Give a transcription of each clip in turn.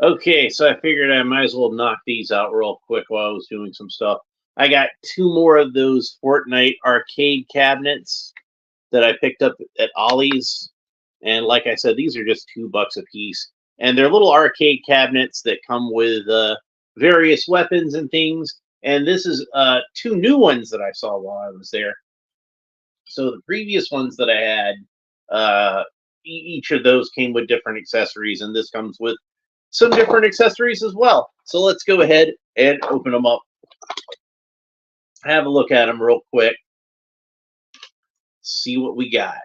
Okay, so I figured I might as well knock these out real quick while I was doing some stuff. I got two more of those Fortnite arcade cabinets that I picked up at Ollie's. And like I said, these are just $2 a piece. And they're little arcade cabinets that come with various weapons and things. And this is two new ones that I saw while I was there. So the previous ones that I had, each of those came with different accessories, and this comes with some different accessories as well. So let's go ahead and open them up. Have a look at them real quick. See what we got.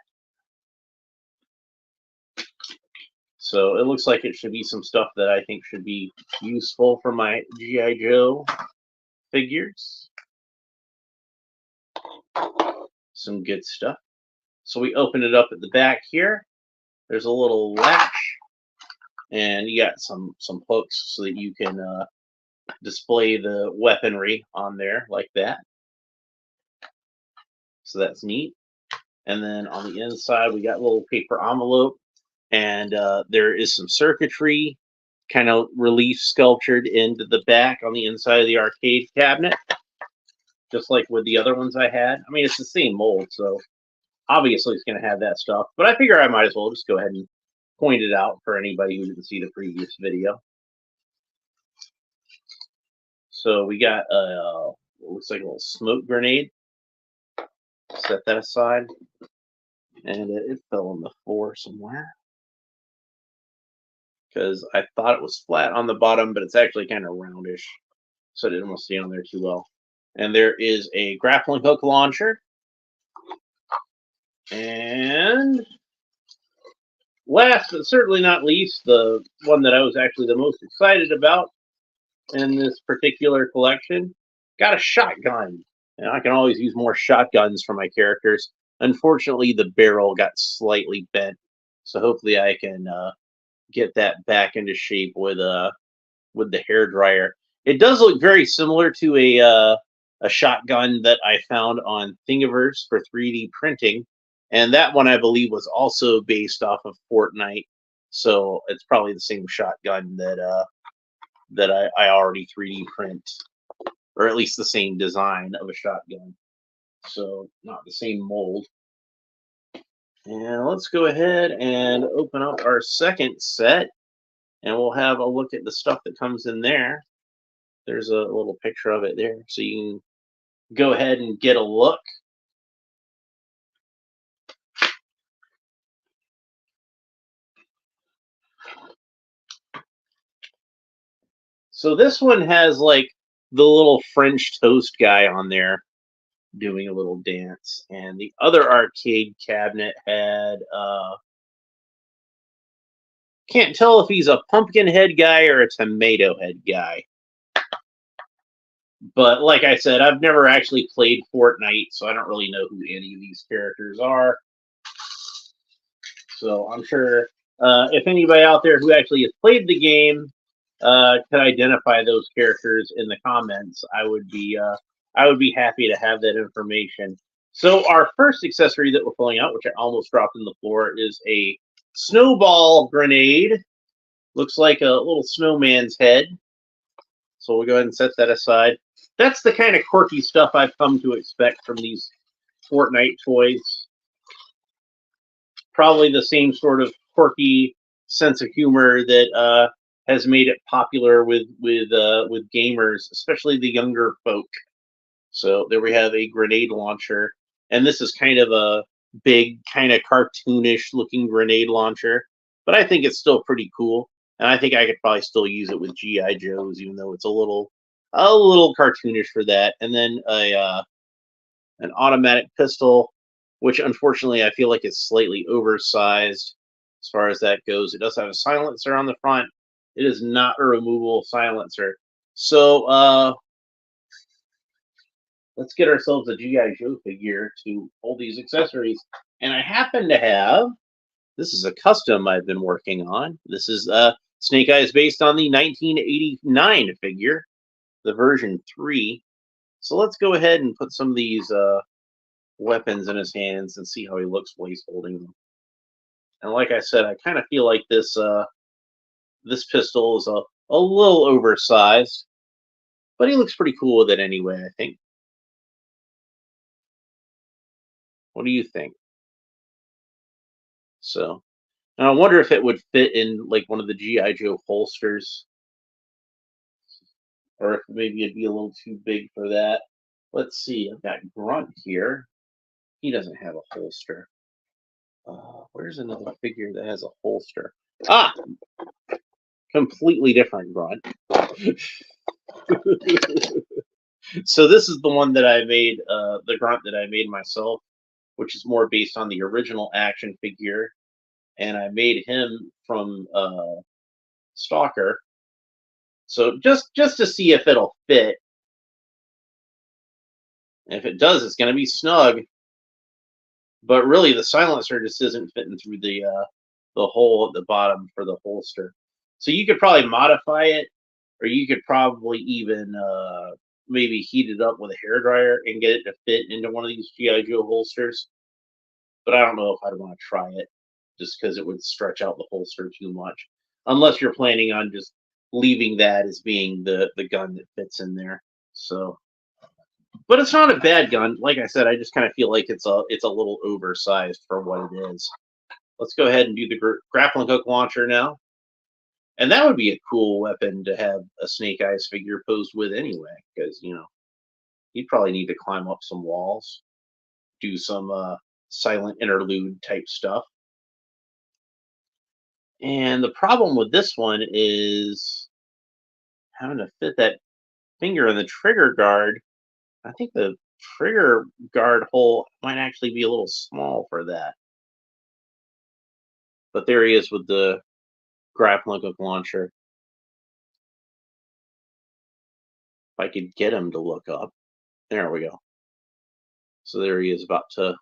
So it looks like it should be some stuff that I think should be useful for my G.I. Joe figures. Some good stuff. So we open it up at the back here. There's a little latch, and you got some hooks so that you can display the weaponry on there like that. So that's neat. And then on the inside, we got a little paper envelope, and there is some circuitry kind of relief sculptured into the back on the inside of the arcade cabinet, just like with the other ones I had. I mean, it's the same mold, so obviously it's going to have that stuff. But I figure I might as well just go ahead and point it out for anybody who didn't see the previous video. So we got looks like a little smoke grenade. Set that aside. And it fell on the floor somewhere, because I thought it was flat on the bottom, but it's actually kind of roundish, so it didn't want to stay on there too well. And there is a grappling hook launcher. And last but certainly not least, the one that I was actually the most excited about in this particular collection, got a shotgun. And I can always use more shotguns for my characters. Unfortunately, the barrel got slightly bent, so hopefully I can get that back into shape with the hair dryer. It does look very similar to a shotgun that I found on Thingiverse for 3D printing, and that one I believe was also based off of Fortnite. So it's probably the same shotgun that I already 3D print, or at least the same design of a shotgun. So not the same mold. And let's go ahead and open up our second set, and we'll have a look at the stuff that comes in there. There's a little picture of it there, so you can go ahead and get a look. So this one has like the little French toast guy on there doing a little dance, and the other arcade cabinet had can't tell if he's a pumpkin head guy or a tomato head guy. But like I said, I've never actually played Fortnite, so I don't really know who any of these characters are. So I'm sure if anybody out there who actually has played the game could identify those characters in the comments, I would be happy to have that information. So our first accessory that we're pulling out, which I almost dropped on the floor, is a snowball grenade. Looks like a little snowman's head. So we'll go ahead and set that aside. That's the kind of quirky stuff I've come to expect from these Fortnite toys. Probably the same sort of quirky sense of humor that has made it popular with gamers, especially the younger folk. So there we have a grenade launcher, and this is kind of a big, kind of cartoonish looking grenade launcher, but I think it's still pretty cool, and I think I could probably still use it with GI Joes, even though it's a little cartoonish for that. And then an automatic pistol, which unfortunately I feel like is slightly oversized as far as that goes. It does have a silencer on the front. It is not a removable silencer. So let's get ourselves a G.I. Joe figure to hold these accessories. And I happen to have, this is a custom I've been working on. This is Snake Eyes based on the 1989 figure, the version 3. So let's go ahead and put some of these weapons in his hands and see how he looks while he's holding them. And like I said, I kind of feel like this This pistol is a little oversized, but he looks pretty cool with it anyway, I think. What do you think? So, and I wonder if it would fit in like one of the GI Joe holsters, or if maybe it'd be a little too big for that. Let's see. I've got Grunt here. He doesn't have a holster. Where's another figure that has a holster? Ah, completely different Grunt. So this is the one that I made, the Grunt that I made myself, which is more based on the original action figure, and I made him from Stalker. So just to see if it'll fit. And if it does, it's going to be snug. But really, the silencer just isn't fitting through the hole at the bottom for the holster. So you could probably modify it, or you could probably even maybe heat it up with a hairdryer and get it to fit into one of these GI Joe holsters. But I don't know if I'd want to try it, just because it would stretch out the holster too much. Unless you're planning on just leaving that as being the gun that fits in there. So, but it's not a bad gun. Like I said, I just kind of feel like it's a little oversized for what it is. Let's go ahead and do the grappling hook launcher now. And that would be a cool weapon to have a Snake Eyes figure posed with anyway, because you'd probably need to climb up some walls, do some silent interlude type stuff. And the problem with this one is having to fit that finger in the trigger guard. I think the trigger guard hole might actually be a little small for that. But there he is with the grappling hook launcher. If I could get him to look up. There we go. So there he is about to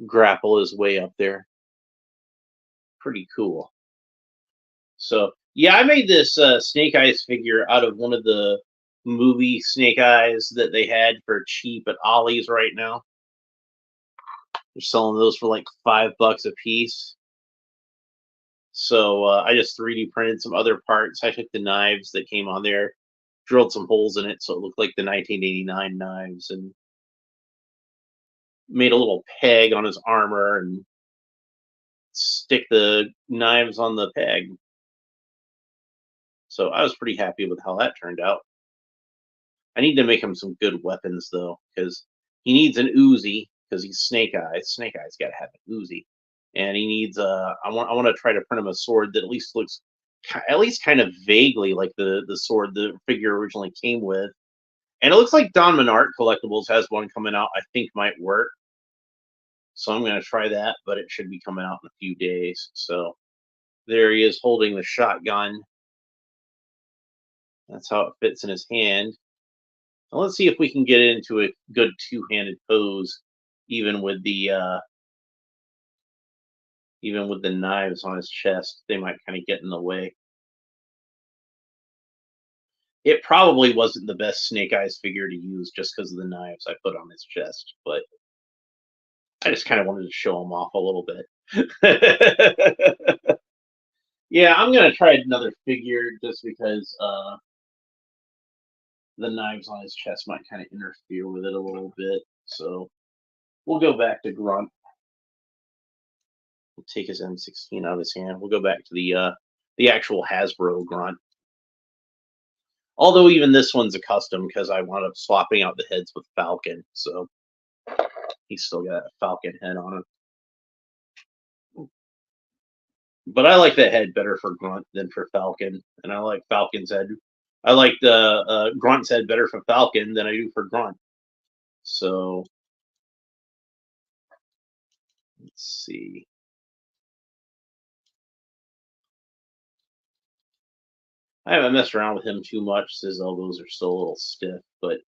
grapple his way up there. Pretty cool. So yeah, I made this Snake Eyes figure out of one of the movie Snake Eyes that they had for cheap at Ollie's right now. They're selling those for like $5 a piece. So I just 3D printed some other parts. I took the knives that came on there, drilled some holes in it so it looked like the 1989 knives, and made a little peg on his armor and stick the knives on the peg. So I was pretty happy with how that turned out. I need to make him some good weapons though, because he needs an Uzi because he's Snake Eyes. Snake Eyes got to have an Uzi, and he needs I want to try to print him a sword that at least looks at least kind of vaguely like the sword the figure originally came with. And it looks like Don Menart Collectibles has one coming out. I think might work. So I'm going to try that, but it should be coming out in a few days. So there he is holding the shotgun. That's how it fits in his hand. Now let's see if we can get into a good two-handed pose, even with the knives on his chest. They might kind of get in the way. It probably wasn't the best Snake Eyes figure to use just because of the knives I put on his chest, but I just kind of wanted to show him off a little bit. Yeah, I'm gonna try another figure just because the knives on his chest might kind of interfere with it a little bit. So we'll go back to Grunt. We'll take his M16 out of his hand. We'll go back to the actual Hasbro Grunt. Although even this one's a custom because I wound up swapping out the heads with Falcon, so he's still got a Falcon head on him. But I like that head better for Grunt than for Falcon, and I like Falcon's head. I like the Grunt's head better for Falcon than I do for Grunt. So let's see. I haven't messed around with him too much. His elbows are still a little stiff, but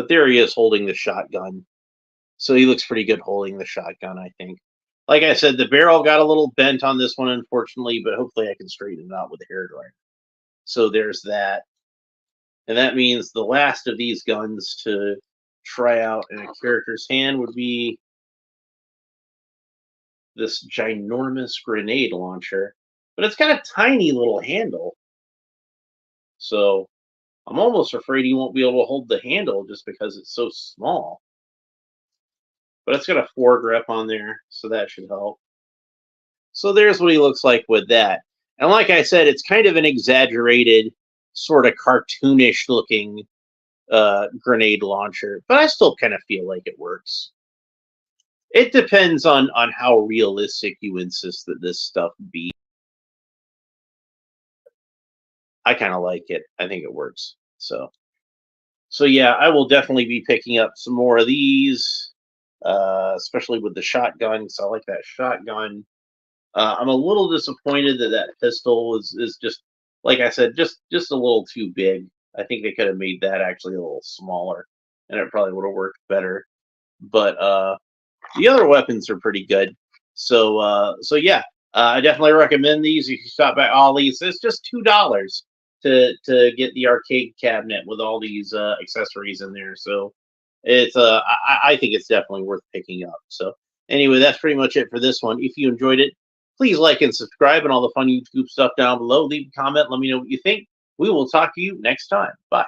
there he is holding the shotgun. So he looks pretty good holding the shotgun, I think. Like I said, the barrel got a little bent on this one, unfortunately, but hopefully I can straighten it out with a hairdryer. So there's that. And that means the last of these guns to try out in a character's hand would be this ginormous grenade launcher. but it's got a tiny little handle. So I'm almost afraid he won't be able to hold the handle just because it's so small. But it's got a foregrip on there, so that should help. So there's what he looks like with that. And like I said, it's kind of an exaggerated, sort of cartoonish looking grenade launcher, but I still kind of feel like it works. It depends on how realistic you insist that this stuff be. I kind of like it. I think it works. So yeah, I will definitely be picking up some more of these, especially with the shotgun. Because I like that shotgun. I'm a little disappointed that that pistol is just, like I said, just a little too big. I think they could have made that actually a little smaller, and it probably would have worked better. But the other weapons are pretty good. So yeah, I definitely recommend these. If you stop by Ollie's, it's just $2 to get the arcade cabinet with all these accessories in there. So it's I think it's definitely worth picking up. So anyway, that's pretty much it for this one. If you enjoyed it, please like and subscribe and all the fun YouTube stuff down below. Leave a comment. Let me know what you think. We will talk to you next time. Bye.